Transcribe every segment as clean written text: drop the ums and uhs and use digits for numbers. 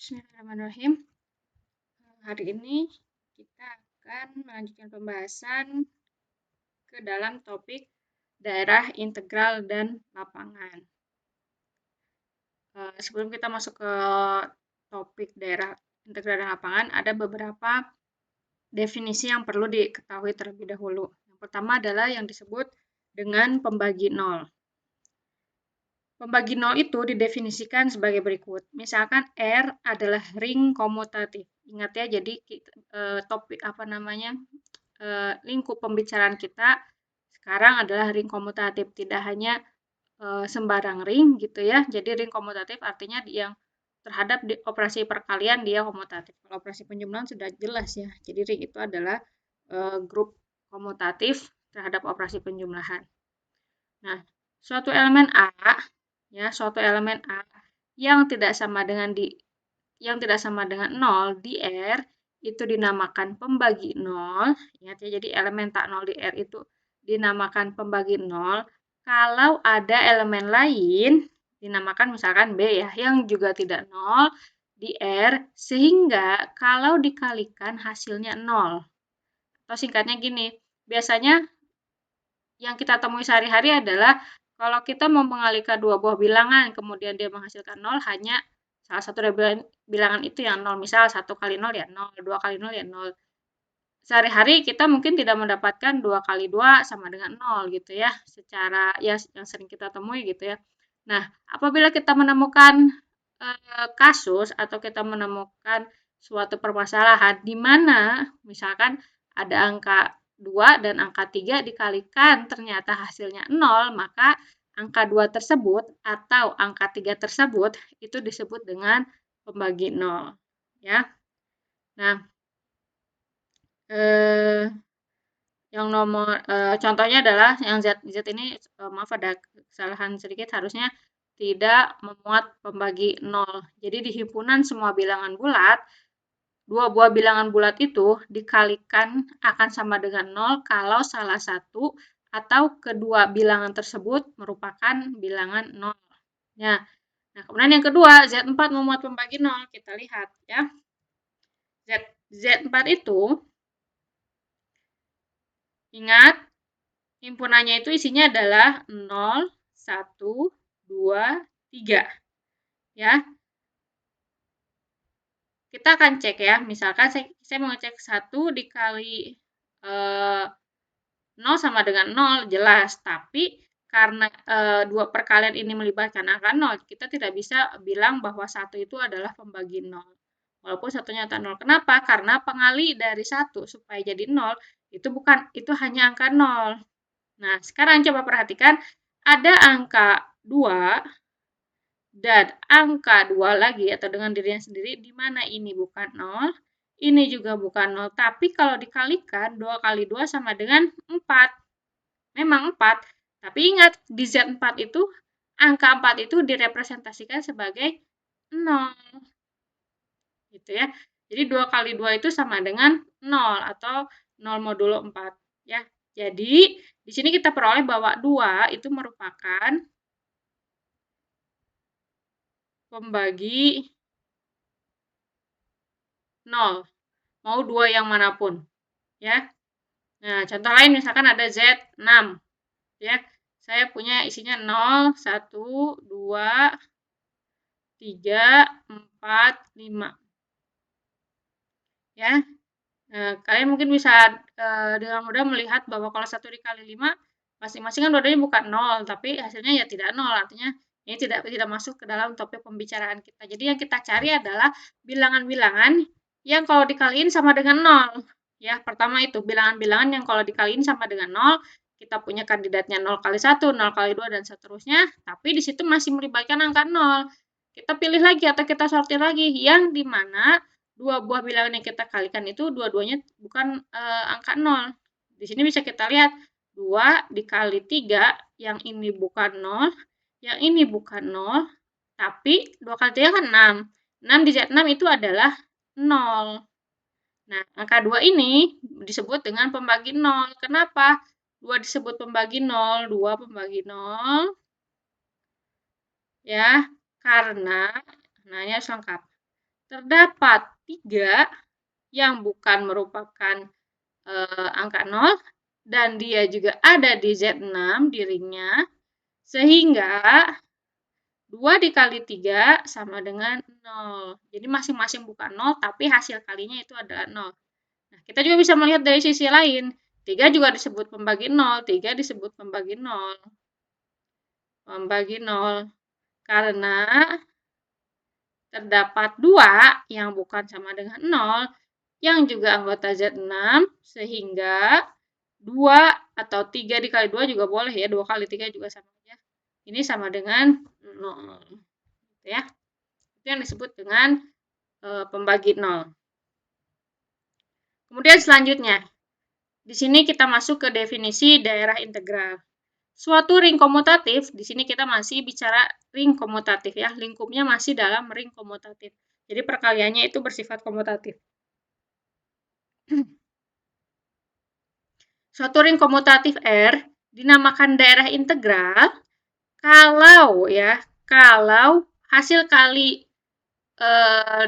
Bismillahirrahmanirrahim. Hari ini kita akan melanjutkan pembahasan ke dalam topik daerah integral dan lapangan. Sebelum kita masuk ke topik daerah integral dan lapangan, ada beberapa definisi yang perlu diketahui terlebih dahulu. Yang pertama adalah yang disebut dengan pembagi nol. Pembagi nol itu didefinisikan sebagai berikut. Misalkan R adalah ring komutatif. Ingat ya, jadi topik lingkup pembicaraan kita sekarang adalah ring komutatif, tidak hanya sembarang ring gitu ya. Jadi ring komutatif artinya yang terhadap operasi perkalian dia komutatif. Kalau operasi penjumlahan sudah jelas ya. Jadi ring itu adalah grup komutatif terhadap operasi penjumlahan. Nah, suatu elemen A yang tidak sama dengan 0 di R itu dinamakan pembagi 0. Ingat ya, jadi elemen tak 0 di R itu dinamakan pembagi 0. Kalau ada elemen lain dinamakan misalkan B ya, yang juga tidak 0 di R, sehingga kalau dikalikan hasilnya 0. Atau singkatnya gini, biasanya yang kita temui sehari-hari adalah kalau kita mau mengalihkan dua buah bilangan, kemudian dia menghasilkan 0, hanya salah satu dari bilangan itu yang 0. Misal 1 kali 0 ya 0, 2 kali 0 ya 0. Sehari-hari kita mungkin tidak mendapatkan 2 kali 2 sama dengan 0 gitu ya, secara ya yang sering kita temui gitu ya. Nah, apabila kita menemukan kasus atau kita menemukan suatu permasalahan di mana misalkan ada angka 2 dan angka 3 dikalikan ternyata hasilnya 0, maka angka 2 tersebut atau angka 3 tersebut itu disebut dengan pembagi 0. Ya. Nah, yang nomor contohnya adalah yang Z ini maaf ada kesalahan sedikit, harusnya tidak memuat pembagi 0. Jadi di himpunan semua bilangan bulat, dua buah bilangan bulat itu dikalikan akan sama dengan 0 kalau salah satu atau kedua bilangan tersebut merupakan bilangan 0. Ya. Nah, kemudian yang kedua, Z4 memuat pembagi 0. Kita lihat ya. Z4 itu ingat himpunannya itu isinya adalah 0, 1, 2, 3. Ya. Kita akan cek ya, misalkan saya mau ngecek 1 dikali 0 sama dengan 0, jelas. Tapi karena dua perkalian ini melibatkan angka 0, kita tidak bisa bilang bahwa 1 itu adalah pembagi 0. Walaupun satunya nyata 0. Kenapa? Karena pengali dari 1 supaya jadi 0, itu hanya angka 0. Nah, sekarang coba perhatikan, ada angka 2 dan angka 2 lagi atau dengan dirinya sendiri, di mana ini bukan 0, ini juga bukan 0, tapi kalau dikalikan 2 kali 2 sama dengan 4. Memang 4, tapi ingat di Z4 itu angka 4 itu direpresentasikan sebagai 0. Gitu ya. Jadi 2 kali 2 itu sama dengan 0 atau 0 modulo 4 ya. Jadi di sini kita peroleh bahwa 2 itu merupakan pembagi 0. Mau 2 yang manapun ya. Nah, contoh lain misalkan ada Z6 ya. Saya punya isinya 0, 1, 2, 3, 4, 5. Ya. Nah, kalian mungkin bisa dengan mudah melihat bahwa kalau 1 dikali 5, masing-masing kan dua-duanya bukan 0, tapi hasilnya ya tidak 0, artinya ini tidak masuk ke dalam topik pembicaraan kita. Jadi yang kita cari adalah bilangan-bilangan yang kalau dikaliin sama dengan 0. Ya, pertama itu bilangan-bilangan yang kalau dikaliin sama dengan 0, kita punya kandidatnya 0 kali 1, 0 kali 2, dan seterusnya, tapi di situ masih melibatkan angka 0. Kita pilih lagi atau kita sortir lagi yang di mana dua buah bilangan yang kita kalikan itu dua-duanya bukan angka 0. Di sini bisa kita lihat 2 dikali 3, yang ini bukan 0, yang ini bukan 0, tapi 2 kali 3 kan 6. 6 di Z6 itu adalah 0. Nah, angka 2 ini disebut dengan pembagi 0. Kenapa? 2 disebut pembagi 0, 2 pembagi 0. Ya, karena, nah ini harus lengkap. terdapat 3 yang bukan merupakan angka 0 dan dia juga ada di Z6 di ringnya, sehingga 2 dikali 3 sama dengan 0. Jadi masing-masing bukan 0, tapi hasil kalinya itu adalah 0. Nah, kita juga bisa melihat dari sisi lain. 3 juga disebut pembagi 0, 3 disebut pembagi 0. Pembagi 0 karena terdapat 2 yang bukan sama dengan 0 yang juga anggota Z6 sehingga 2 atau 3 dikali 2 juga boleh ya, 2 kali 3 juga sama aja. Ini sama dengan 0. Gitu ya. Itu yang disebut dengan pembagi 0. Kemudian selanjutnya, di sini kita masuk ke definisi daerah integral. Suatu ring komutatif, di sini kita masih bicara ring komutatif ya, lingkupnya masih dalam ring komutatif. Jadi perkaliannya itu bersifat komutatif. Suatu ring komutatif R dinamakan daerah integral kalau hasil kali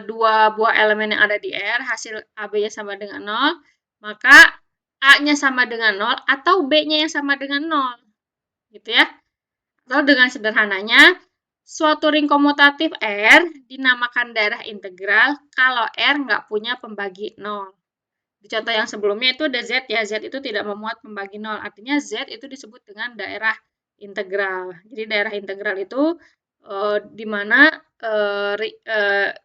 dua buah elemen yang ada di R, hasil AB-nya sama dengan 0, maka A-nya sama dengan 0 atau B-nya yang sama dengan 0. Gitu ya. Atau dengan sederhananya, suatu ring komutatif R dinamakan daerah integral kalau R nggak punya pembagi 0. Di contoh yang sebelumnya itu ada Z ya, Z itu tidak memuat pembagi 0. Artinya Z itu disebut dengan daerah integral. Jadi daerah integral itu di mana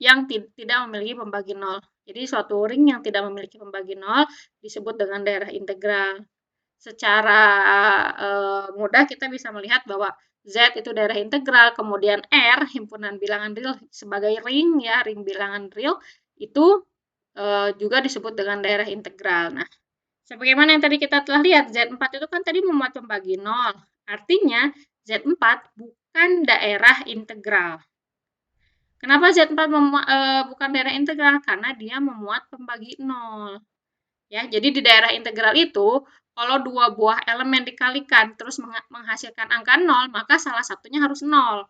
yang tidak memiliki pembagi 0. Jadi suatu ring yang tidak memiliki pembagi 0 disebut dengan daerah integral. Secara mudah kita bisa melihat bahwa Z itu daerah integral, kemudian R, himpunan bilangan real sebagai ring ya, ring bilangan real, itu juga disebut dengan daerah integral. Nah, sebagaimana yang tadi kita telah lihat, Z4 itu kan tadi memuat pembagi 0. Artinya, Z4 bukan daerah integral. Kenapa Z4 bukan daerah integral? Karena dia memuat pembagi 0. Ya, jadi di daerah integral itu, kalau dua buah elemen dikalikan terus menghasilkan angka 0, maka salah satunya harus 0.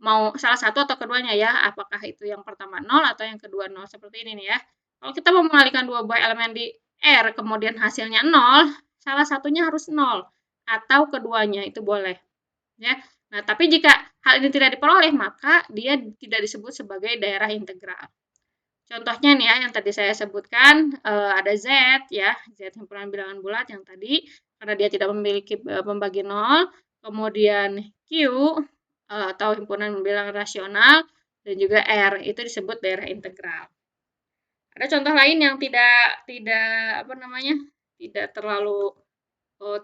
Mau salah satu atau keduanya ya, apakah itu yang pertama 0 atau yang kedua 0, seperti ini nih ya. Kalau kita mau mengalihkan dua buah elemen di R, kemudian hasilnya 0, salah satunya harus 0, atau keduanya, itu boleh. Ya. Nah, tapi jika hal ini tidak diperoleh, maka dia tidak disebut sebagai daerah integral. Contohnya nih ya, yang tadi saya sebutkan, ada Z ya, Z himpunan bilangan bulat yang tadi, karena dia tidak memiliki pembagi 0, kemudian Q, atau himpunan bilangan rasional, dan juga R, itu disebut daerah integral. Ada contoh lain yang tidak terlalu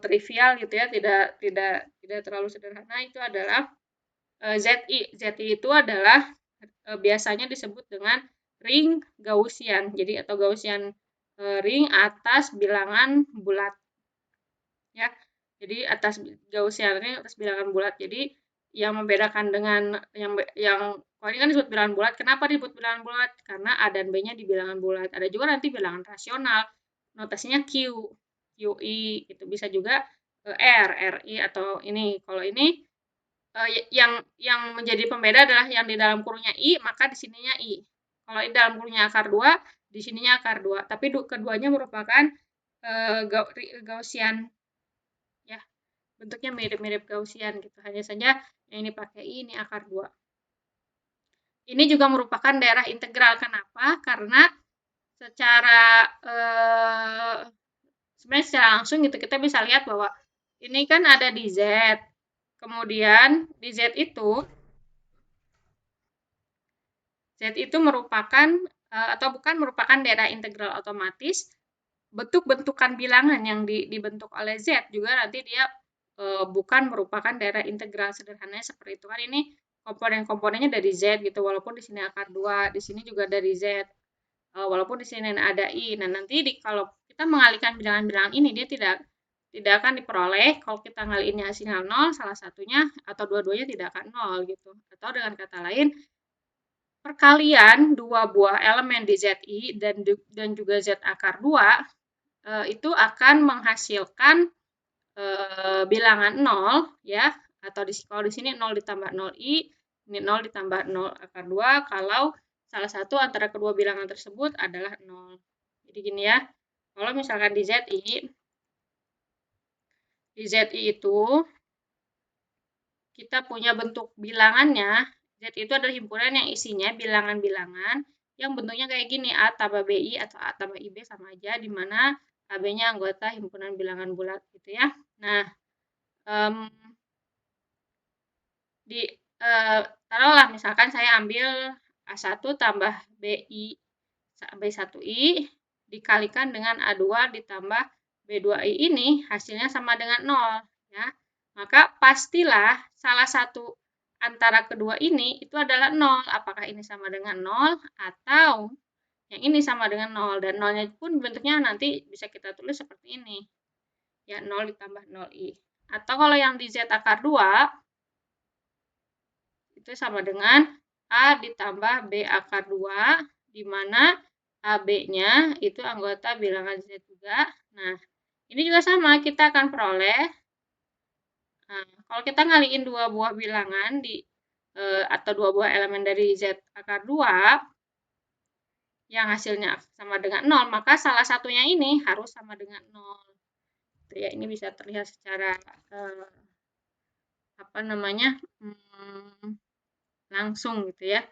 trivial gitu ya, tidak terlalu sederhana, itu adalah ZI. ZI itu adalah biasanya disebut dengan ring Gaussian. Jadi atau Gaussian ring atas bilangan bulat. Ya. Jadi atas Gaussian ring atas bilangan bulat. Jadi yang membedakan dengan yang kalau ini kan disebut bilangan bulat. Kenapa disebut bilangan bulat? Karena A dan B-nya di bilangan bulat. Ada juga nanti bilangan rasional. Notasinya Q, QI gitu. Bisa juga R, RI atau ini. Kalau ini yang menjadi pembeda adalah yang di dalam kurungnya I, maka di sininya I. Kalau di dalam kurungnya akar 2, di sininya akar 2. Tapi keduanya merupakan Gaussian. Ya, bentuknya mirip-mirip Gaussian gitu. Hanya saja yang ini pakai I, ini akar 2. Ini juga merupakan daerah integral. Kenapa? Karena secara sebenarnya secara langsung gitu kita bisa lihat bahwa ini kan ada di Z. Kemudian di Z itu merupakan atau bukan merupakan daerah integral otomatis. Bentuk-bentukan bilangan yang dibentuk oleh Z juga nanti dia bukan merupakan daerah integral. Sederhananya seperti itu kan, ini komponen-komponennya dari Z gitu, walaupun di sini akar 2, di sini juga dari Z, walaupun di sini ada I. Nah, nanti kalau kita mengalihkan bilangan-bilangan ini, dia tidak akan diperoleh. Kalau kita ngalihinnya hasilnya 0, salah satunya atau dua-duanya tidak akan 0 gitu. Atau dengan kata lain, perkalian dua buah elemen di ZI dan juga Z akar 2 itu akan menghasilkan bilangan 0 ya, atau kalau di sini 0 ditambah 0i, ini 0 ditambah 0 akar 2 kalau salah satu antara kedua bilangan tersebut adalah 0. Jadi gini ya, kalau misalkan di ZI itu kita punya bentuk bilangannya, Z itu adalah himpunan yang isinya bilangan-bilangan yang bentuknya kayak gini, A tambah BI atau A tambah IB sama aja, di mana AB-nya anggota himpunan bilangan bulat gitu ya. Nah, taruhlah misalkan saya ambil A1 tambah BI B1I dikalikan dengan A2 ditambah B2I ini hasilnya sama dengan 0 ya. Maka pastilah salah satu antara kedua ini itu adalah 0. Apakah ini sama dengan 0 atau yang ini sama dengan 0, dan 0-nya pun bentuknya nanti bisa kita tulis seperti ini. Ya, 0 ditambah 0I. Atau kalau yang di Z akar 2 itu sama dengan A ditambah B akar 2, di mana AB-nya itu anggota bilangan Z juga. Nah, ini juga sama, kita akan peroleh, nah, kalau kita ngaliin dua buah bilangan atau dua buah elemen dari Z akar 2, yang hasilnya sama dengan 0, maka salah satunya ini harus sama dengan 0. Ya, ini bisa terlihat secara langsung gitu ya.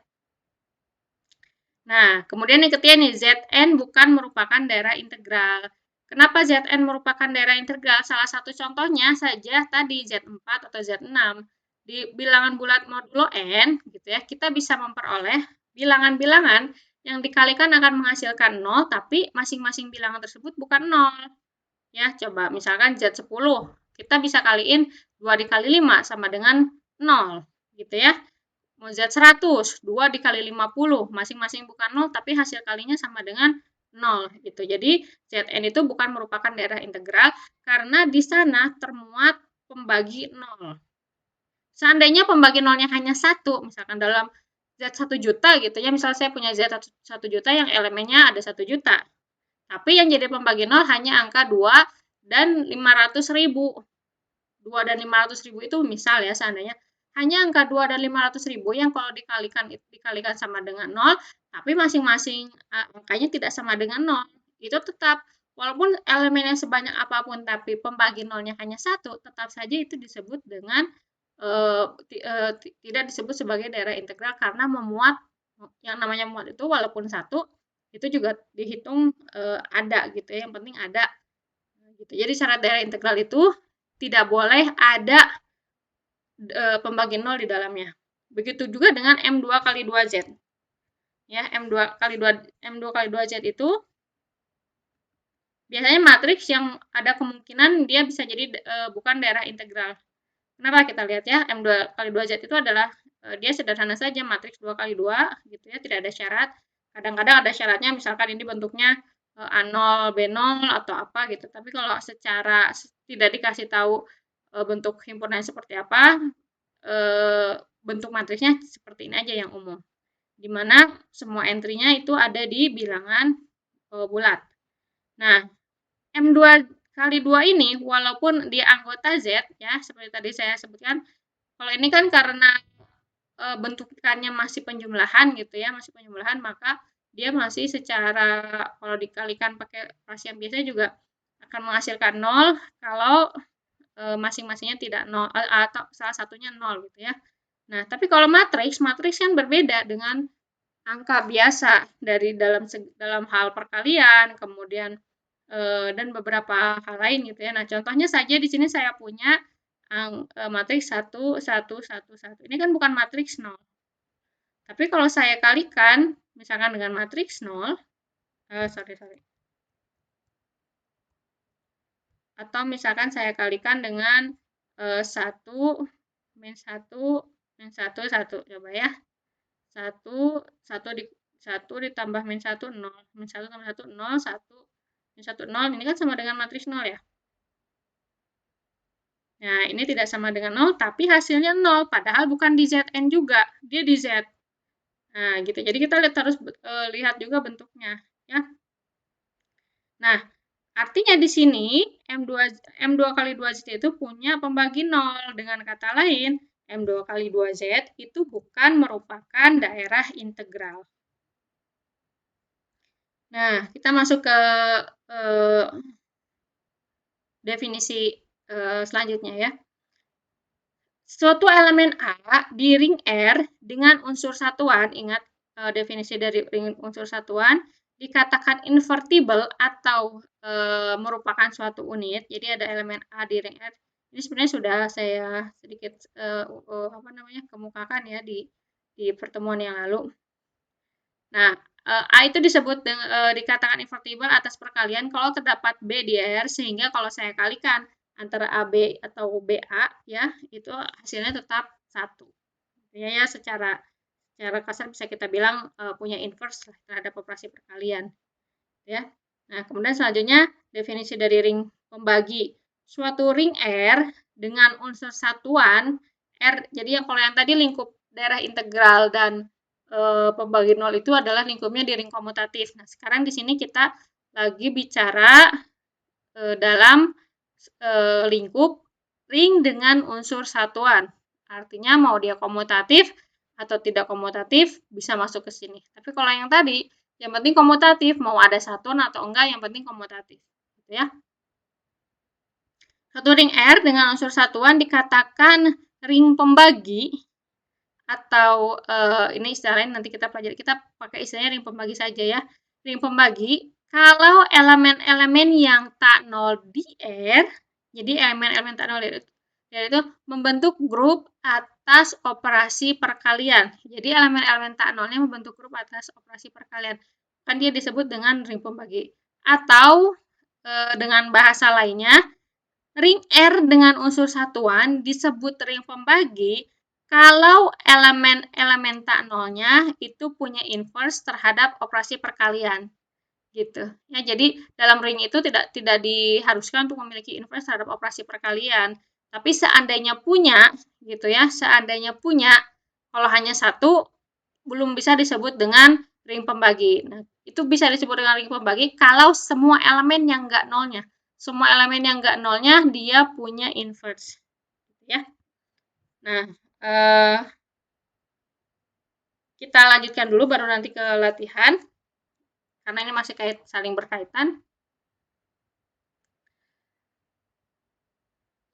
Nah, kemudian yang ketiga nih, Zn bukan merupakan daerah integral. Kenapa Zn merupakan daerah integral? Salah satu contohnya saja tadi Z4 atau Z6. Di bilangan bulat modulo N, gitu ya, kita bisa memperoleh bilangan-bilangan yang dikalikan akan menghasilkan 0, tapi masing-masing bilangan tersebut bukan 0. Ya, coba misalkan Z10, kita bisa kaliin 2 dikali 5 sama dengan 0, gitu ya. Mau Z100, 2 dikali 50, masing-masing bukan 0, tapi hasil kalinya sama dengan 0. Gitu. Jadi, Zn itu bukan merupakan daerah integral, karena di sana termuat pembagi 0. Seandainya pembagi 0-nya hanya 1, misalkan dalam Z1 juta gitu ya, misalnya saya punya Z1 juta yang elemennya ada 1 juta. Tapi yang jadi pembagi 0 hanya angka 2 dan 500.000. 2 dan 500.000 itu misal ya, seandainya hanya angka 2 dan 500.000 yang kalau dikalikan sama dengan 0, tapi masing-masing angkanya tidak sama dengan 0. Itu tetap, walaupun elemennya sebanyak apapun, tapi pembagi 0-nya hanya 1, tetap saja itu disebut dengan tidak disebut sebagai daerah integral, karena memuat, yang namanya muat itu walaupun 1, itu juga dihitung ada gitu ya, yang penting ada. Gitu. Jadi syarat daerah integral itu tidak boleh ada pembagi 0 di dalamnya. Begitu juga dengan M2 kali 2Z. Ya, M2 kali 2Z itu biasanya matriks yang ada kemungkinan dia bisa jadi bukan daerah integral. Kenapa? Kita lihat ya, M2 kali 2Z itu adalah dia sederhana saja, matriks 2 kali 2 gitu ya, tidak ada syarat. Kadang-kadang ada syaratnya, misalkan ini bentuknya A0, B0 atau apa gitu. Tapi kalau secara tidak dikasih tahu bentuk himpunan seperti apa, bentuk matriksnya seperti ini aja yang umum. Di mana semua entry-nya itu ada di bilangan bulat. Nah, M2 kali 2 ini walaupun dia anggota Z ya, seperti tadi saya sebutkan, kalau ini kan karena bentukannya masih penjumlahan gitu ya, masih penjumlahan, maka dia masih secara kalau dikalikan pakai rasi yang biasa juga akan menghasilkan 0 kalau masing-masingnya tidak 0 atau salah satunya 0 gitu ya. Nah, tapi kalau matriks kan berbeda dengan angka biasa dari dalam hal perkalian, kemudian dan beberapa hal lain gitu ya. Nah, contohnya saja di sini saya punya matriks 1, 1, 1, 1. Ini kan bukan matriks 0. Tapi kalau saya kalikan, misalkan dengan matriks 0, atau misalkan saya kalikan dengan 1, min 1, min 1, 1. Coba ya. 1 ditambah min 1, 0. Min 1 tambah 1, 0, 1. Min 1, 0. Ini kan sama dengan matriks 0 ya. Nah, ini tidak sama dengan 0, tapi hasilnya 0. Padahal bukan di Zn juga, dia di Z. Nah, gitu. Jadi kita harus lihat juga bentuknya. Ya. Nah, artinya di sini M2 kali 2Z itu punya pembagi 0. Dengan kata lain, M2 kali 2Z itu bukan merupakan daerah integral. Nah, kita masuk ke definisi selanjutnya ya. Suatu elemen A di ring R dengan unsur satuan, ingat definisi dari ring unsur satuan, dikatakan invertible atau merupakan suatu unit. Jadi ada elemen A di ring R. Ini sebenarnya sudah saya sedikit kemukakan ya di pertemuan yang lalu. Nah, A itu disebut dikatakan invertible atas perkalian kalau terdapat B di R, sehingga kalau saya kalikan antara AB atau BA ya, itu hasilnya tetap 1. Ya, secara kasar bisa kita bilang punya inverse terhadap operasi perkalian ya. Nah, kemudian selanjutnya definisi dari ring pembagi. Suatu ring R dengan unsur satuan R, jadi kalau yang tadi lingkup daerah integral dan pembagi nol itu adalah lingkupnya di ring komutatif. Nah, sekarang di sini kita lagi bicara dalam lingkup ring dengan unsur satuan. Artinya mau dia komutatif atau tidak komutatif bisa masuk ke sini. Tapi kalau yang tadi, yang penting komutatif, mau ada satuan atau enggak, yang penting komutatif. Gitu ya. Satu ring R dengan unsur satuan dikatakan ring pembagi atau ini istilahnya nanti kita pelajari, kita pakai istilahnya ring pembagi saja ya. Ring pembagi kalau elemen-elemen yang tak nol di R, jadi elemen-elemen tak nol di R itu membentuk grup atas operasi perkalian. Jadi elemen-elemen tak nolnya membentuk grup atas operasi perkalian. Kan dia disebut dengan ring pembagi. Atau dengan bahasa lainnya, ring R dengan unsur satuan disebut ring pembagi kalau elemen-elemen tak nolnya itu punya inverse terhadap operasi perkalian. Gitu. Ya, jadi dalam ring itu tidak diharuskan untuk memiliki inverse terhadap operasi perkalian. Tapi seandainya punya, gitu ya, seandainya punya, kalau hanya satu, belum bisa disebut dengan ring pembagi. Nah, itu bisa disebut dengan ring pembagi kalau semua elemen yang enggak nolnya. Semua elemen yang enggak nolnya, dia punya inverse. Ya. Nah, kita lanjutkan dulu, baru nanti ke latihan. Karena ini masih saling berkaitan.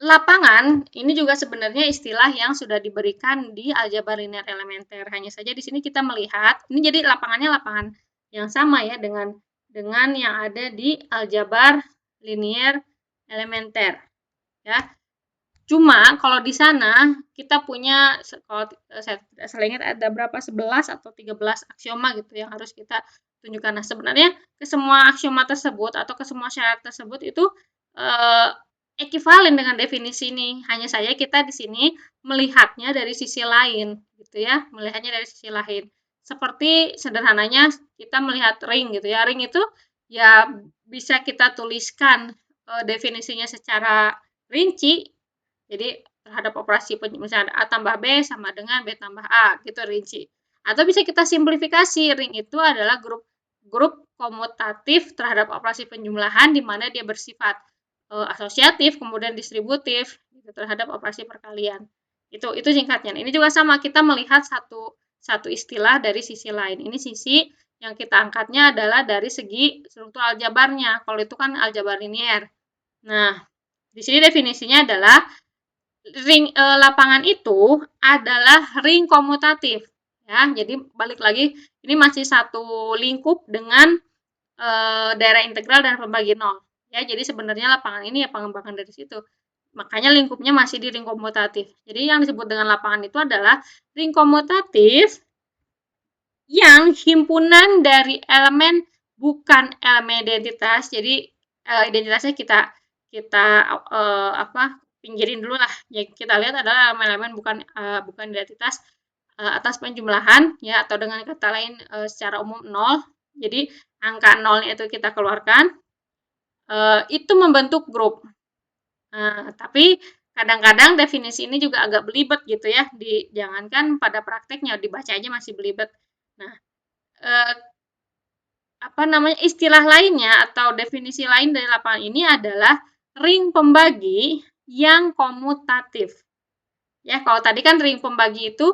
Lapangan ini juga sebenarnya istilah yang sudah diberikan di aljabar linear elementer. Hanya saja di sini kita melihat, ini jadi lapangannya lapangan yang sama ya dengan yang ada di aljabar linear elementer. Ya. Cuma kalau di sana kita punya, kalau saya tidak salah ingat ada berapa, 11 atau 13 aksioma gitu yang harus kita tunjukkan. Nah, sebenarnya ke semua aksioma tersebut atau ke semua syarat tersebut itu ekivalen dengan definisi ini. Hanya saja kita di sini melihatnya dari sisi lain, gitu ya, melihatnya dari sisi lain. Seperti sederhananya kita melihat ring gitu ya. Ring itu ya bisa kita tuliskan definisinya secara rinci. Jadi terhadap operasi misalnya A tambah B sama dengan B tambah A, gitu rinci. Atau bisa kita simplifikasi, ring itu adalah grup komutatif terhadap operasi penjumlahan di mana dia bersifat asosiatif, kemudian distributif gitu, terhadap operasi perkalian. Itu singkatnya. Ini juga sama, kita melihat satu istilah dari sisi lain. Ini sisi yang kita angkatnya adalah dari segi struktur aljabarnya. Kalau itu kan aljabar linier. Nah, di sini definisinya adalah ring lapangan itu adalah ring komutatif. Ya, jadi balik lagi, ini masih satu lingkup dengan daerah integral dan pembagi nol. Ya, jadi sebenarnya lapangan ini ya pengembangan dari situ. Makanya lingkupnya masih di ring komutatif. Jadi yang disebut dengan lapangan itu adalah ring komutatif yang himpunan dari elemen bukan elemen identitas. Jadi identitasnya kita pinggirin dulu lah. Yang kita lihat adalah elemen-elemen bukan identitas atas penjumlahan ya, atau dengan kata lain secara umum 0. Jadi angka 0-nya itu kita keluarkan, itu membentuk grup. Tapi kadang-kadang definisi ini juga agak belibet gitu ya, jangankan pada prakteknya, dibaca aja masih belibet. Nah, istilah lainnya atau definisi lain dari lapangan ini adalah ring pembagi yang komutatif. Ya, kalau tadi kan ring pembagi itu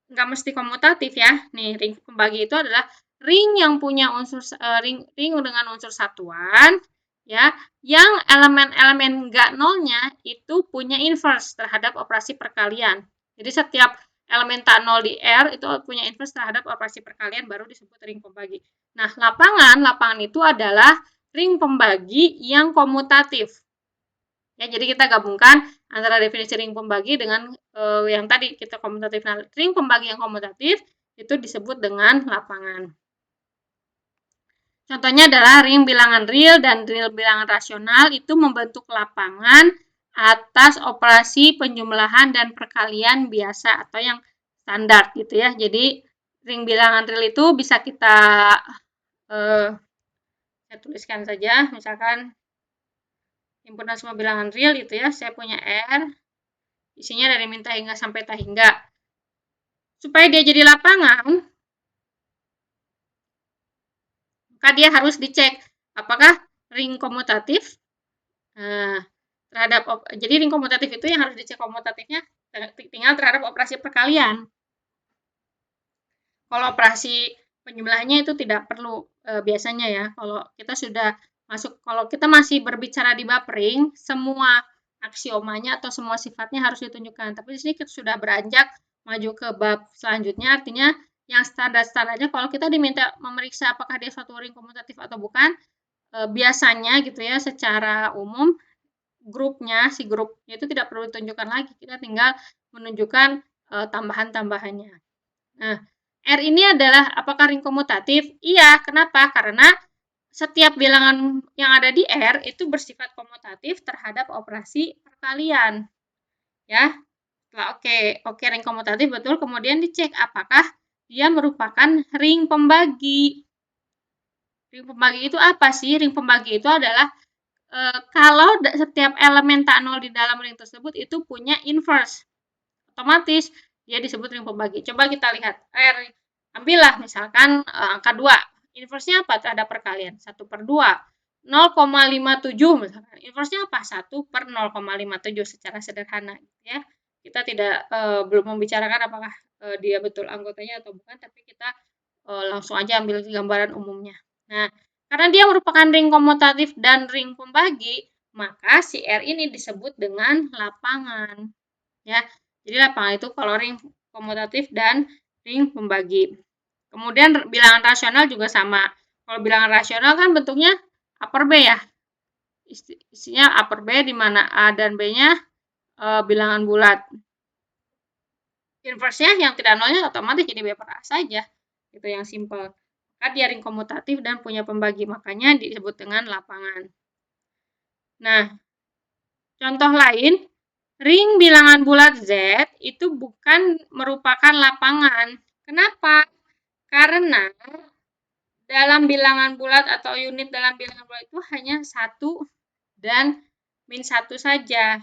nggak mesti komutatif ya. Nih, ring pembagi itu adalah ring yang punya unsur ring dengan unsur satuan, ya, yang elemen-elemen nggak nolnya itu punya inverse terhadap operasi perkalian. Jadi setiap elemen tak nol di R itu punya inverse terhadap operasi perkalian, baru disebut ring pembagi. Nah, lapangan itu adalah ring pembagi yang komutatif. Ya, jadi kita gabungkan antara definisi ring pembagi dengan yang tadi kita komutatif. Nah, ring pembagi yang komutatif itu disebut dengan lapangan. Contohnya adalah ring bilangan real dan ring bilangan rasional itu membentuk lapangan atas operasi penjumlahan dan perkalian biasa atau yang standar gitu ya. Jadi ring bilangan real itu bisa kita saya tuliskan saja, misalkan himpunan semua bilangan real itu ya, saya punya R, isinya dari min tak hingga sampai tak hingga. Supaya dia jadi lapangan, maka dia harus dicek apakah ring komutatif. Nah, jadi ring komutatif itu yang harus dicek komutatifnya tinggal terhadap operasi perkalian. Kalau operasi penjumlahannya itu tidak perlu biasanya ya. Kalau kita masih berbicara di bab ring, semua aksiomanya atau semua sifatnya harus ditunjukkan. Tapi di sini kita sudah beranjak maju ke bab selanjutnya, artinya yang standar-standarnya kalau kita diminta memeriksa apakah dia suatu ring komutatif atau bukan, biasanya gitu ya secara umum si grupnya itu tidak perlu ditunjukkan lagi, kita tinggal menunjukkan tambahan-tambahannya. Nah, R ini adalah apakah ring komutatif? Iya, kenapa? Karena setiap bilangan yang ada di R itu bersifat komutatif terhadap operasi perkalian. Ya, oke, ring komutatif betul, kemudian dicek apakah dia merupakan ring pembagi. Ring pembagi itu apa sih? Ring pembagi itu adalah kalau setiap elemen tak nol di dalam ring tersebut itu punya inverse, otomatis dia disebut ring pembagi. Coba kita lihat, ambillah misalkan angka 2, inverse-nya apa terhadap perkalian? 1/2, 0,57 misalkan. Inverse-nya apa? 1/0,57 secara sederhana ya. Kita belum membicarakan apakah dia betul anggotanya atau bukan, tapi kita langsung aja ambil gambaran umumnya. Nah, karena dia merupakan ring komutatif dan ring pembagi, maka si R ini disebut dengan lapangan. Ya, jadi lapangan itu kalau ring komutatif dan ring pembagi. Kemudian bilangan rasional juga sama. Kalau bilangan rasional kan bentuknya upper B ya. Isinya upper B di mana A dan B-nya bilangan bulat. Inverse-nya yang tidak nolnya otomatis jadi B per A saja. Itu yang simple. Maka dia ring komutatif dan punya pembagi, makanya disebut dengan lapangan. Nah, contoh lain, ring bilangan bulat Z itu bukan merupakan lapangan. Kenapa? Karena dalam bilangan bulat atau unit dalam bilangan bulat itu hanya 1 dan -1 saja.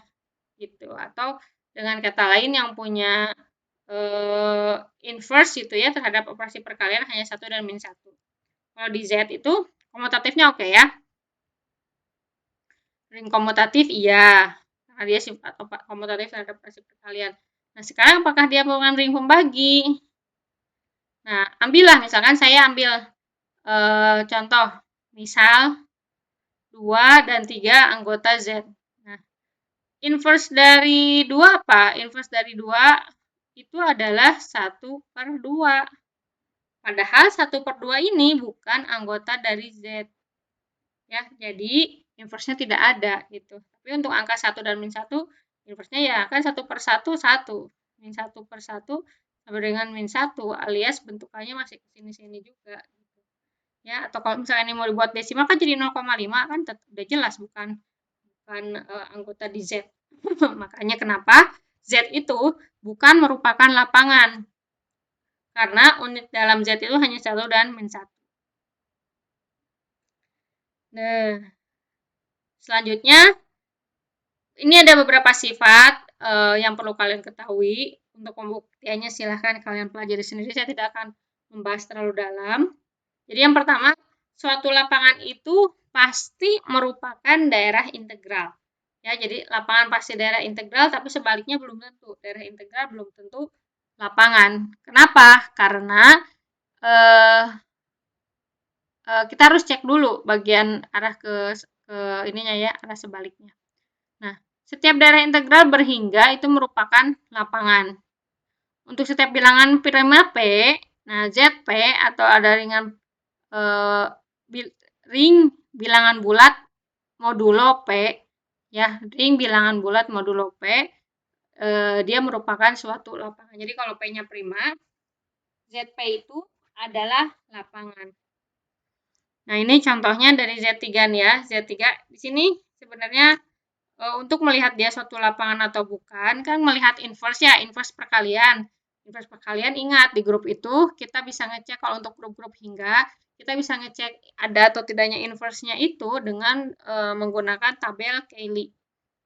Gitu. Atau dengan kata lain yang punya inverse gitu ya terhadap operasi perkalian hanya 1 dan -1. Kalau di Z itu komutatifnya oke ya. Ring komutatif iya, karena dia sifat komutatif terhadap operasi perkalian. Nah, sekarang apakah dia merupakan ring pembagi? Nah, ambillah misalkan saya ambil contoh, misal 2 dan 3 anggota Z. Nah, inverse dari 2 apa? Inverse dari 2 itu adalah 1/2. Padahal 1/2 ini bukan anggota dari Z. Ya, jadi inverse-nya tidak ada gitu. Tapi untuk angka 1 dan -1, inverse-nya ya kan 1/1 1. -1/1 sama dengan -1 alias bentukannya masih ke sini-sini juga gitu. Ya, atau kalau misalnya ini mau dibuat desimal kan jadi 0,5 kan udah jelas bukan anggota di Z. Makanya kenapa Z itu bukan merupakan lapangan. Karena unit dalam Z itu hanya 1 dan -1. Nah, selanjutnya ini ada beberapa sifat yang perlu kalian ketahui. Untuk pembuktiannya silahkan kalian pelajari sendiri, saya tidak akan membahas terlalu dalam. Jadi yang pertama, suatu lapangan itu pasti merupakan daerah integral. Ya, jadi lapangan pasti daerah integral, tapi sebaliknya belum tentu. Daerah integral belum tentu lapangan. Kenapa? Karena kita harus cek dulu bagian arah ke ininya ya, arah sebaliknya. Nah, setiap daerah integral berhingga itu merupakan lapangan. Untuk setiap bilangan prima P, nah ZP atau ada eh, ring bilangan bulat modulo P, ya, ring bilangan bulat modulo P, dia merupakan suatu lapangan. Jadi kalau P-nya prima, ZP itu adalah lapangan. Nah, ini contohnya dari Z3 nih ya. Z3 di sini sebenarnya untuk melihat dia suatu lapangan atau bukan, kan melihat inverse ya, inverse perkalian. Inverse perkalian ingat, di grup itu kita bisa ngecek kalau untuk grup-grup hingga, kita bisa ngecek ada atau tidaknya inverse-nya itu dengan menggunakan tabel Cayley.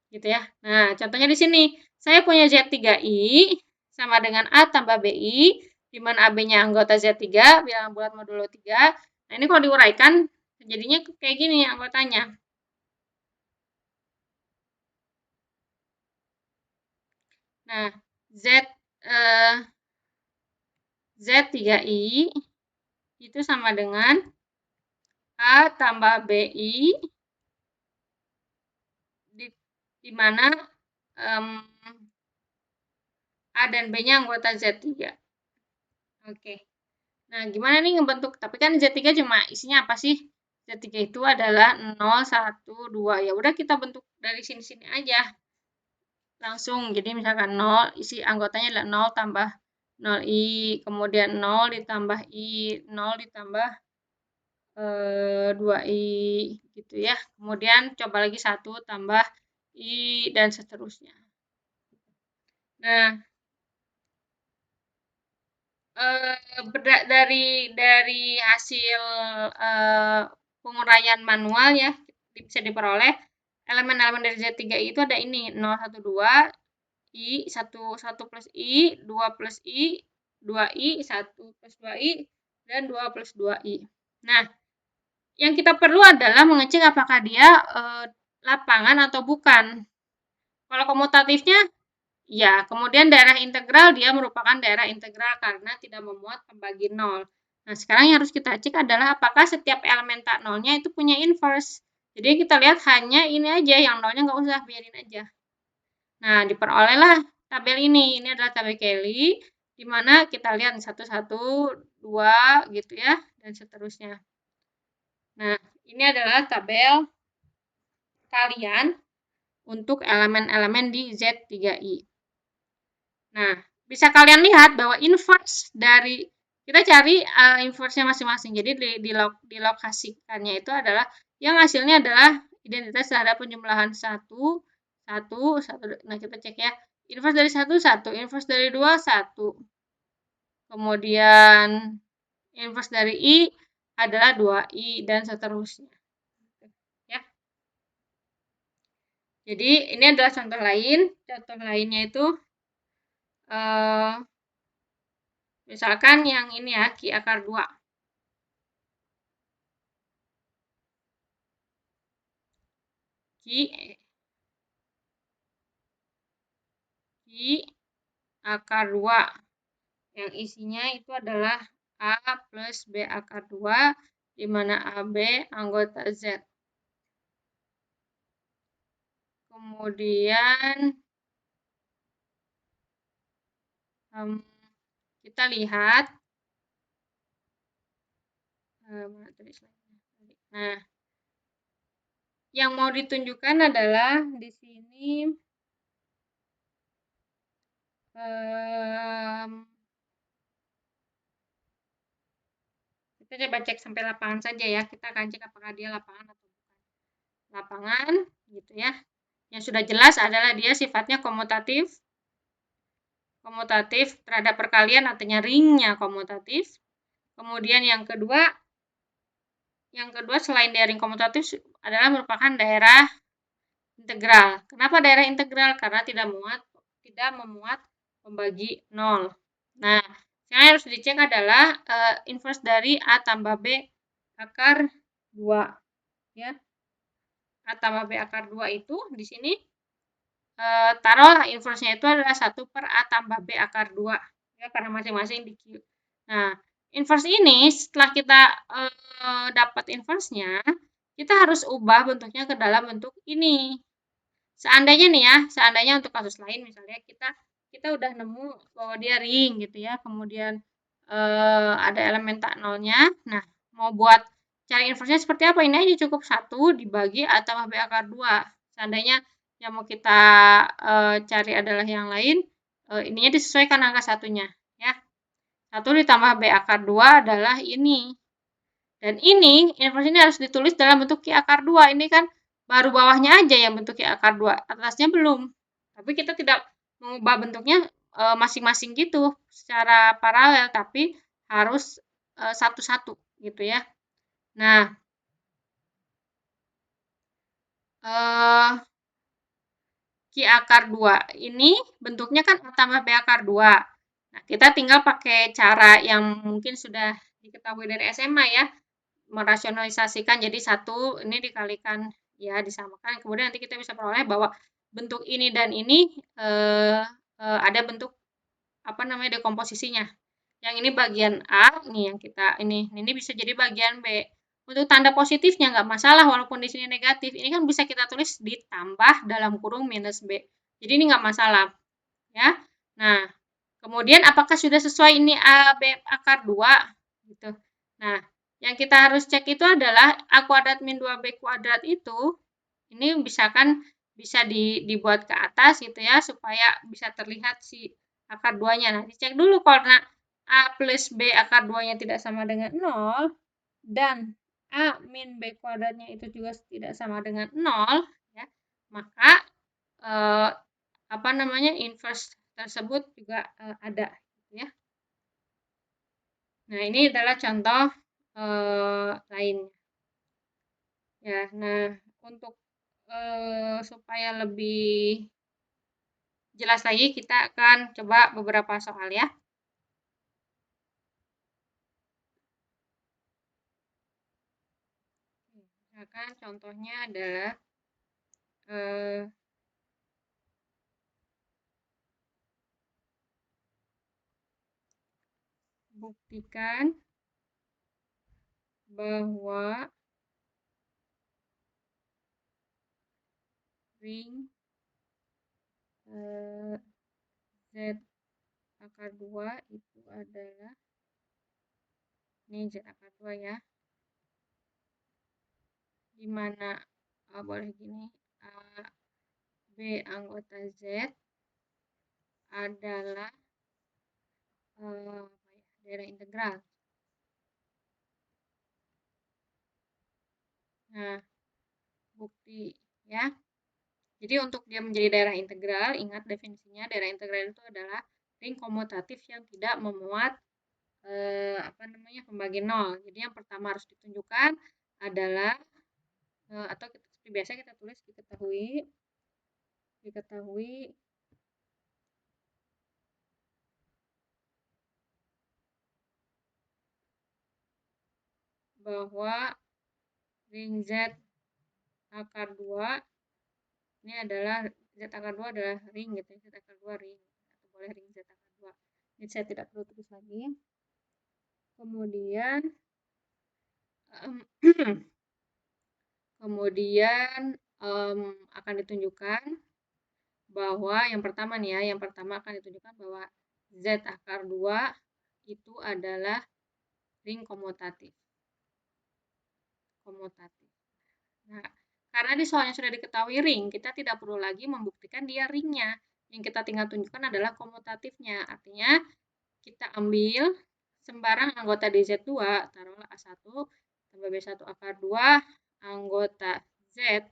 Gitu ya. Nah, contohnya di sini, saya punya Z3I sama dengan A tambah BI, di mana AB-nya anggota Z3, bilangan bulat modulo 3. Nah, ini kalau diuraikan, jadinya kayak gini anggotanya. Nah, Z3I itu sama dengan A tambah BI, di mana A dan B-nya anggota Z3. Oke. Nah, gimana nih ngebentuk? Tapi kan Z3 cuma isinya apa sih? Z3 itu adalah 0, 1, 2. Ya udah kita bentuk dari sini-sini aja. Langsung. Jadi misalkan 0, isi anggotanya adalah 0 tambah 0I, kemudian 0 ditambah I, 0 ditambah 2I gitu ya. Kemudian coba lagi 1 tambah I dan seterusnya. Nah, dari hasil penguraian manual ya bisa diperoleh elemen-elemen dari Z3 itu ada ini 012 I 1 plus I 2 plus I 2I 1 plus 2I dan 2 plus 2I. Nah, yang kita perlu adalah mengecek apakah dia lapangan atau bukan. Kalau komutatifnya ya, kemudian daerah integral dia merupakan daerah integral karena tidak memuat pembagi nol. Nah, sekarang yang harus kita cek adalah apakah setiap elemen tak nolnya itu punya inverse. Jadi kita lihat hanya ini aja, yang nolnya nggak usah, biarin aja. Nah, diperolehlah tabel ini. Ini adalah tabel Cayley, di mana kita lihat 1, 1, 2 gitu ya, dan seterusnya. Nah, ini adalah tabel kalian untuk elemen-elemen di Z3I. Nah, bisa kalian lihat bahwa inverse dari kita cari inverse-nya masing-masing. Jadi dilokasikannya itu adalah yang hasilnya adalah identitas terhadap penjumlahan 1, 1, 1. Nah, kita cek ya. Inverse dari 1, 1. Inverse dari 2, 1. Kemudian inverse dari I adalah 2I dan seterusnya. Ya. Jadi, ini adalah contoh lain. Contoh lainnya itu misalkan yang ini ya, Ki akar 2. Ki akar 2. Yang isinya itu adalah A plus B akar 2, di mana AB anggota Z. Kemudian kita lihat nah, yang mau ditunjukkan adalah di sini kita coba cek sampai lapangan saja ya. Kita akan cek apakah dia lapangan atau bukan. Lapangan gitu ya. Yang sudah jelas adalah dia sifatnya komutatif. Komutatif terhadap perkalian artinya ringnya komutatif. Kemudian yang kedua selain dari ring komutatif adalah merupakan daerah integral. Kenapa daerah integral? Karena tidak memuat pembagi 0. Nah, yang harus dicek adalah inverse dari A tambah B akar 2. Ya. A tambah B akar 2 itu di sini taruhlah inverse-nya itu adalah 1 per A tambah B akar 2. Ya, karena masing-masing di Q. Nah, inverse ini setelah kita dapat inverse-nya, kita harus ubah bentuknya ke dalam bentuk ini. Seandainya nih ya, seandainya untuk kasus lain misalnya kita udah nemu bahwa dia ring gitu ya, kemudian ada elemen tak nolnya. Nah, mau buat cari inverse-nya seperti apa? Ini aja cukup 1 dibagi A tambah B akar 2. Seandainya yang mau kita cari adalah yang lain, ininya disesuaikan angka satunya ya. 1 ditambah B akar 2 adalah ini. Dan ini inverse ini harus ditulis dalam bentuk Q akar 2. Ini kan baru bawahnya aja yang bentuk Q akar 2, atasnya belum. Tapi kita tidak mengubah bentuknya masing-masing gitu secara paralel, tapi harus satu-satu gitu ya. Nah, Q akar 2 ini bentuknya kan A tambah B akar 2. Nah, kita tinggal pakai cara yang mungkin sudah diketahui dari SMA ya, merasionalisasikan jadi 1 ini dikalikan ya disamakan, kemudian nanti kita bisa peroleh bahwa bentuk ini dan ini ada bentuk apa namanya dekomposisinya. Yang ini bagian A nih, yang kita ini bisa jadi bagian B. Untuk tanda positifnya nggak masalah walaupun di sini negatif, ini kan bisa kita tulis ditambah dalam kurung minus B. Jadi ini nggak masalah ya. Nah, kemudian apakah sudah sesuai ini A B akar 2 gitu. Nah, yang kita harus cek itu adalah A kuadrat min 2B kuadrat itu, ini bisa dibuat ke atas gitu ya, supaya bisa terlihat si akar 2-nya. Nah, dicek dulu karena A plus B akar 2-nya tidak sama dengan 0, dan A min B kuadratnya itu juga tidak sama dengan 0, ya, maka apa namanya, inverse tersebut juga ada, gitu ya. Nah, ini adalah contoh lain. Ya, nah untuk supaya lebih jelas lagi kita akan coba beberapa soal ya. Misalkan contohnya adalah buktikan bahwa ring Z akar 2 itu adalah, ini Z akar 2 ya, dimana boleh gini, A, B anggota Z adalah daerah integral. Nah, bukti ya. Jadi untuk dia menjadi daerah integral, ingat definisinya, daerah integral itu adalah ring komutatif yang tidak memuat apa namanya, pembagi nol. Jadi yang pertama harus ditunjukkan adalah atau seperti biasa kita tulis diketahui bahwa ring Z akar 2 ini adalah Z akar 2 adalah ring gitu ya, Z akar 2 ring, atau boleh ring Z akar 2. Ini saya tidak perlu tulis lagi. Kemudian akan ditunjukkan bahwa yang pertama nih ya, yang pertama akan ditunjukkan bahwa Z akar 2 itu adalah ring komutatif. Nah, karena di soalnya sudah diketahui ring, kita tidak perlu lagi membuktikan dia ringnya. Yang kita tinggal tunjukkan adalah komutatifnya. Artinya, kita ambil sembarang anggota di Z2, taruhlah A1 tambah B1 akar 2, anggota Z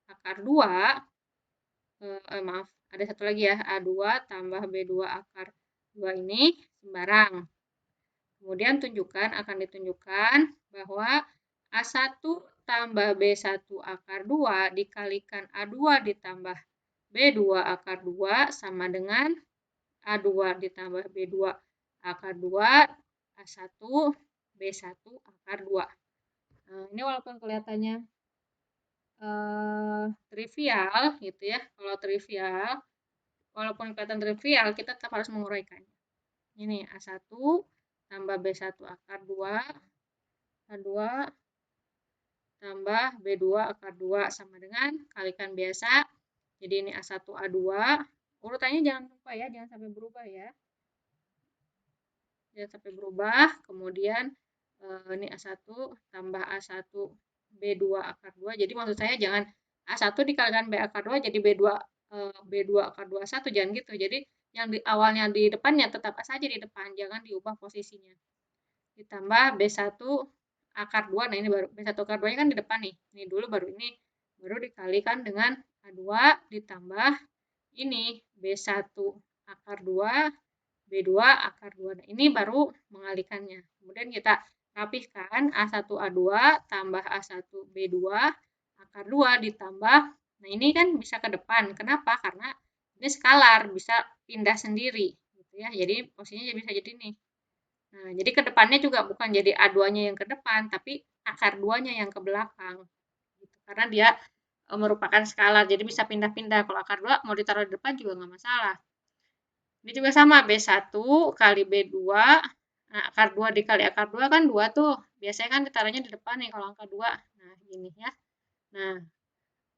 akar 2, maaf, ada satu lagi ya, A2 tambah B2 akar 2 ini sembarang. Kemudian akan ditunjukkan bahwa A1 tambah B1 akar 2 dikalikan A2 ditambah B2 akar 2 sama dengan A2 ditambah B2 akar 2 A1 B1 akar 2. Nah, ini walaupun kelihatannya trivial gitu ya. Kalau trivial, walaupun kelihatan trivial, kita tetap harus menguraikannya. Ini A1 tambah B1 akar 2 A2 tambah B2 akar 2 sama dengan kalikan biasa. Jadi ini A1 A2. Urutannya jangan lupa ya, jangan sampai berubah ya. Jangan sampai berubah. Kemudian ini A1 tambah A1 B2 akar 2. Jadi maksud saya jangan A1 dikalikan B akar 2 jadi B2 akar 2 A1, jangan gitu. Jadi yang di awalnya di depannya tetap saja di depan, jangan diubah posisinya. Ditambah B1 akar 2. Nah, ini baru B1 akar 2-nya kan di depan nih. Ini dulu baru ini. Baru dikalikan dengan A2 ditambah ini B1 akar 2 B2 akar 2. Nah, ini baru mengalikannya. Kemudian kita rapihkan A1 A2 tambah A1 B2 akar 2 ditambah. Nah, ini kan bisa ke depan. Kenapa? Karena ini skalar, bisa pindah sendiri gitu ya. Jadi posisinya bisa jadi ini. Nah, jadi ke depannya juga bukan jadi A2-nya yang ke depan, tapi akar 2-nya yang ke belakang. Gitu. Karena dia merupakan skalar, jadi bisa pindah-pindah. Kalau akar 2 mau ditaruh di depan juga nggak masalah. Ini juga sama, B1 kali B2, nah akar 2 dikali akar 2 kan 2 tuh. Biasanya kan ditaruhnya di depan nih kalau angka 2. Nah, gini ya. Nah,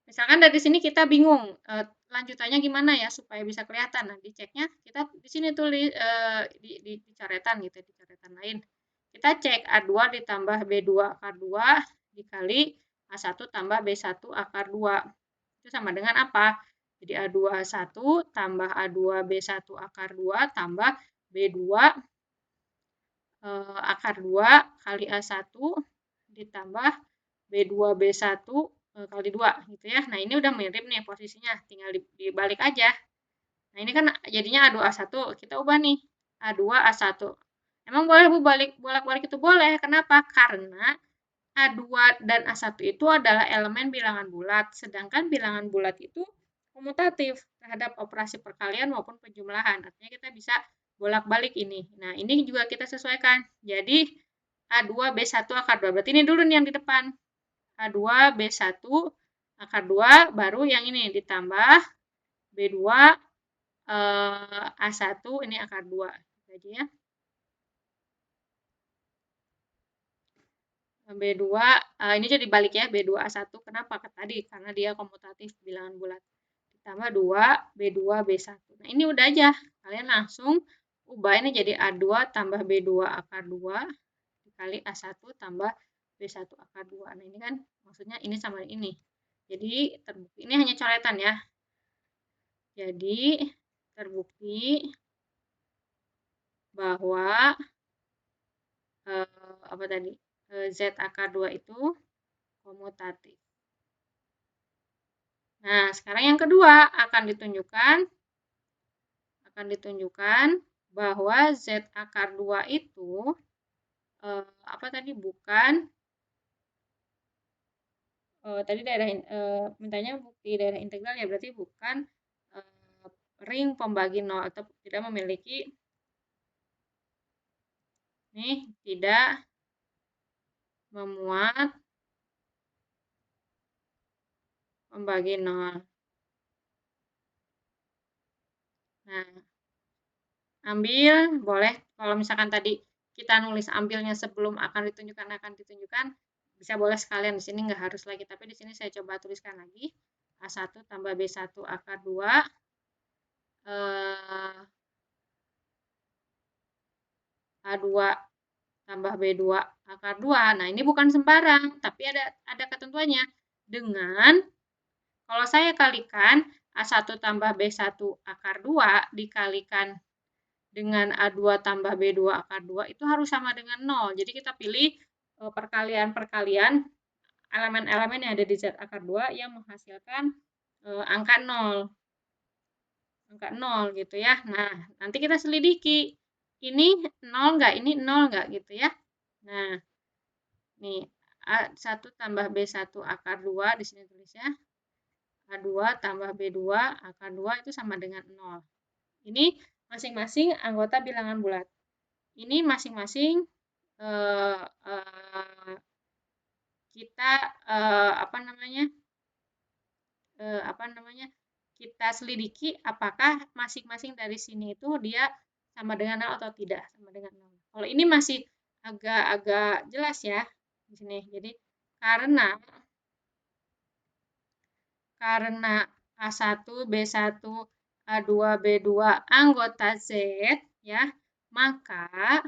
misalkan dari sini kita bingung, lanjutannya gimana ya supaya bisa kelihatan. Nah, diceknya kita di sini tulis di coretan gitu, di coretan lain. Kita cek A2 ditambah B2 akar 2 dikali A1 tambah B1 akar 2. Itu sama dengan apa? Jadi A2 A1 tambah A2 B1 akar 2 tambah B2 akar 2 kali A1 ditambah B2 B1 kali 2 gitu ya. Nah, ini udah mirip nih posisinya, tinggal dibalik aja. Nah, ini kan jadinya A2 A1, kita ubah nih. A2 A1. Emang boleh Bu bolak-balik itu boleh. Kenapa? Karena A2 dan A1 itu adalah elemen bilangan bulat, sedangkan bilangan bulat itu komutatif terhadap operasi perkalian maupun penjumlahan. Artinya kita bisa bolak-balik ini. Nah, ini juga kita sesuaikan. Jadi A2 B1 akar 2. Berarti ini dulu nih yang di depan. A2 B1 akar 2 baru yang ini ditambah B2 A1 ini akar 2. Jadi ya. B2 ini jadi balik ya, B2 A1. Kenapa? Tadi karena dia komutatif bilangan bulat. Ditambah 2 B2 B1. Nah, ini udah aja. Kalian langsung ubah ini jadi A2 tambah B2 akar 2 dikali A1 tambah B1 akar 2. Nah, ini kan maksudnya ini sama ini. Jadi terbukti ini hanya coretan ya. Jadi terbukti bahwa apa tadi? Z akar 2 itu komutatif. Nah, sekarang yang kedua akan ditunjukkan bahwa Z akar 2 itu apa tadi? Bukan tadi daerah mintanya bukti daerah integral ya, berarti bukan ring pembagi 0 atau tidak memiliki tidak memuat pembagi 0. Nah, ambil boleh kalau misalkan tadi kita nulis ambilnya sebelum akan ditunjukkan, bisa boleh sekalian di sini nggak harus lagi, tapi di sini saya coba tuliskan lagi A1 tambah B1 akar 2 A2 tambah B2 akar 2. Nah, ini bukan sembarang, tapi ada ketentuannya. Dengan kalau saya kalikan A1 tambah B1 akar 2 dikalikan dengan A2 tambah B2 akar 2 itu harus sama dengan 0. Jadi kita pilih perkalian-perkalian elemen-elemen yang ada di Z akar 2 yang menghasilkan angka 0. Angka 0 gitu ya. Nah, nanti kita selidiki. Ini 0 enggak? Ini 0 enggak gitu ya. Nah, nih A1 tambah B1 akar 2 di sini tulisnya. A2 tambah B2 akar 2 itu sama dengan 0. Ini masing-masing anggota bilangan bulat. Ini masing-masing kita kita selidiki apakah masing-masing dari sini itu dia sama dengan 0 atau tidak sama dengan 0. Kalau ini masih agak-agak jelas ya. di sini. Jadi karena A1, B1, A2, B2 anggota Z ya, maka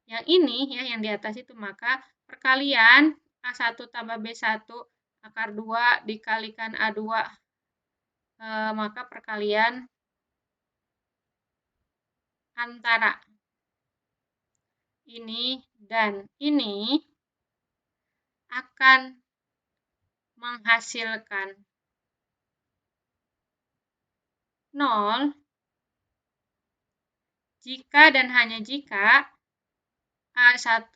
yang ini ya yang di atas itu maka perkalian A1 tambah B1 akar 2 dikalikan A2 maka perkalian antara ini dan ini akan menghasilkan 0 jika dan hanya jika A1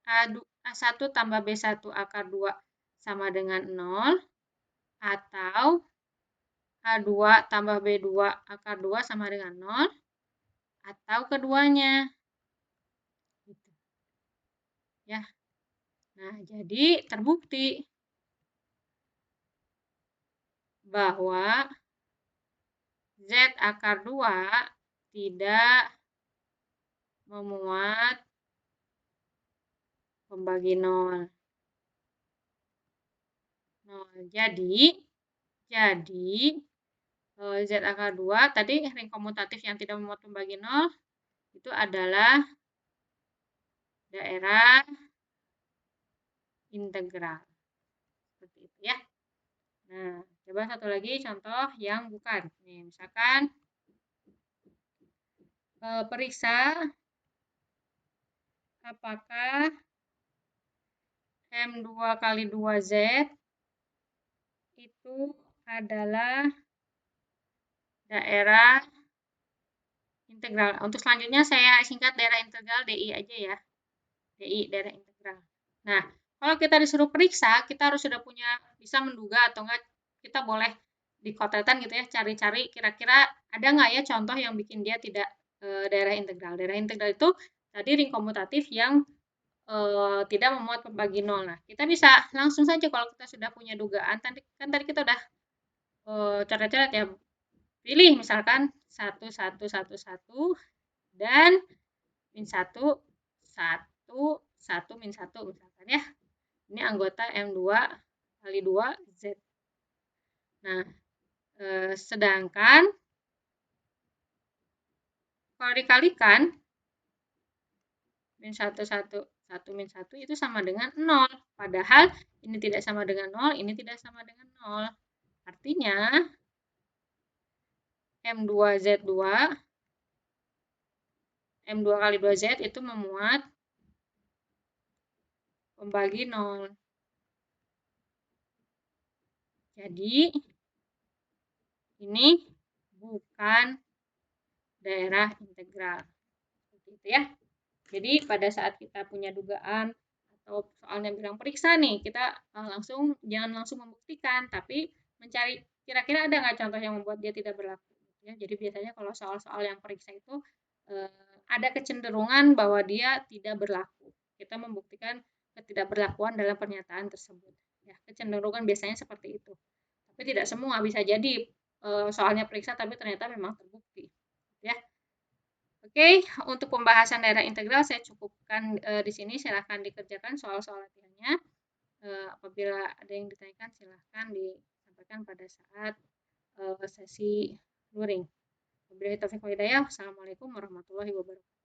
A1 tambah B1 akar 2 sama dengan 0 atau A2 tambah B2 akar 2 sama dengan 0 atau keduanya. Gitu. Ya. Nah, jadi terbukti bahwa Z akar 2 tidak memuat pembagi 0. Jadi Z akar 2 tadi ring komutatif yang tidak memuat pembagi 0 itu adalah daerah integral. Seperti itu ya. Nah, coba satu lagi contoh yang bukan. Nih, misalkan periksa apakah M2 kali 2Z itu adalah daerah integral. Untuk selanjutnya saya singkat daerah integral DI aja ya. DI, daerah integral. Nah, kalau kita disuruh periksa, kita harus sudah punya, bisa menduga atau enggak, kita boleh di kotetan gitu ya, cari-cari kira-kira ada nggak ya contoh yang bikin dia tidak daerah integral. Daerah integral itu tadi ring komutatif yang tidak memuat pembagi 0. Nah, kita bisa langsung saja kalau kita sudah punya dugaan, kan tadi kita udah coret-coret ya, pilih misalkan 1, 1, 1, 1, dan min 1, 1, 1, min 1 misalkan ya. Ini anggota M2 kali 2 Z. Nah, sedangkan kalau dikalikan min 1, 1, 1, min 1 itu sama dengan 0. Padahal ini tidak sama dengan 0, ini tidak sama dengan 0. Artinya M2Z2 M2 kali 2Z itu memuat pembagi 0. Jadi ini bukan daerah integral. Seperti itu ya. Jadi pada saat kita punya dugaan atau soalnya bilang periksa nih, kita jangan langsung membuktikan, tapi mencari kira-kira ada nggak contoh yang membuat dia tidak berlaku. Ya, jadi biasanya kalau soal-soal yang periksa itu ada kecenderungan bahwa dia tidak berlaku. Kita membuktikan ketidakberlakuan dalam pernyataan tersebut. Ya, kecenderungan biasanya seperti itu. Tapi tidak semua, bisa jadi soalnya periksa tapi ternyata memang terbukti. Ya. Oke, untuk pembahasan daerah integral saya cukupkan di sini. Silahkan dikerjakan soal-soal latihannya. Apabila ada yang ditanyakan, silahkan disampaikan pada saat sesi luring. Wabillahi taufiq wal hidayah. Wassalamualaikum warahmatullahi wabarakatuh.